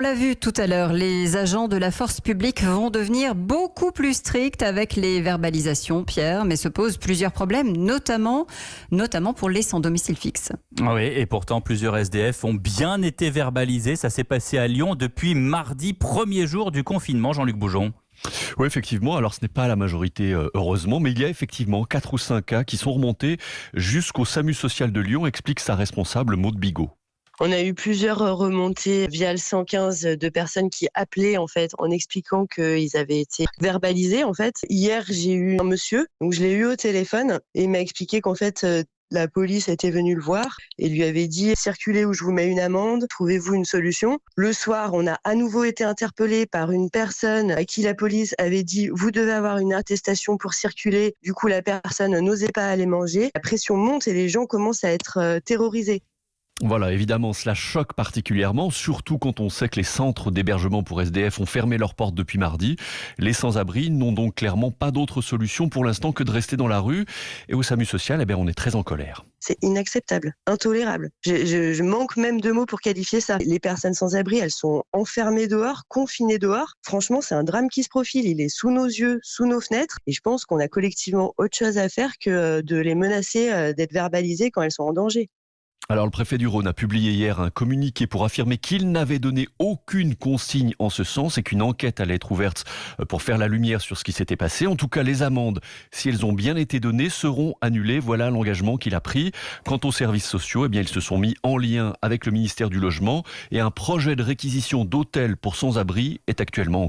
On l'a vu tout à l'heure, les agents de la force publique vont devenir beaucoup plus stricts avec les verbalisations, Pierre, mais se posent plusieurs problèmes, notamment pour les sans domicile fixe. Oui, et pourtant plusieurs SDF ont bien été verbalisés. Ça s'est passé à Lyon depuis mardi, premier jour du confinement, Jean-Luc Boujon. Oui, effectivement. Alors, ce n'est pas la majorité, heureusement, mais il y a effectivement 4 ou 5 cas qui sont remontés jusqu'au SAMU social de Lyon, explique sa responsable Maude Bigot. On a eu plusieurs remontées via le 115 de personnes qui appelaient en fait en expliquant qu'ils avaient été verbalisés en fait. Hier, j'ai eu un monsieur, donc je l'ai eu au téléphone et il m'a expliqué qu'en fait la police était venue le voir et lui avait dit « Circulez ou je vous mets une amende, trouvez-vous une solution ». Le soir, on a à nouveau été interpellé par une personne à qui la police avait dit « Vous devez avoir une attestation pour circuler ». Du coup, la personne n'osait pas aller manger. La pression monte et les gens commencent à être terrorisés. Voilà, évidemment, cela choque particulièrement, surtout quand on sait que les centres d'hébergement pour SDF ont fermé leurs portes depuis mardi. Les sans-abri n'ont donc clairement pas d'autre solution pour l'instant que de rester dans la rue. Et au SAMU social, on est très en colère. C'est inacceptable, intolérable. Je manque même de mots pour qualifier ça. Les personnes sans abri, elles sont enfermées dehors, confinées dehors. Franchement, c'est un drame qui se profile. Il est sous nos yeux, sous nos fenêtres. Et je pense qu'on a collectivement autre chose à faire que de les menacer d'être verbalisées quand elles sont en danger. Alors le préfet du Rhône a publié hier un communiqué pour affirmer qu'il n'avait donné aucune consigne en ce sens et qu'une enquête allait être ouverte pour faire la lumière sur ce qui s'était passé. En tout cas, les amendes, si elles ont bien été données, seront annulées. Voilà l'engagement qu'il a pris. Quant aux services sociaux, ils se sont mis en lien avec le ministère du Logement et un projet de réquisition d'hôtels pour sans-abri est actuellement en cours.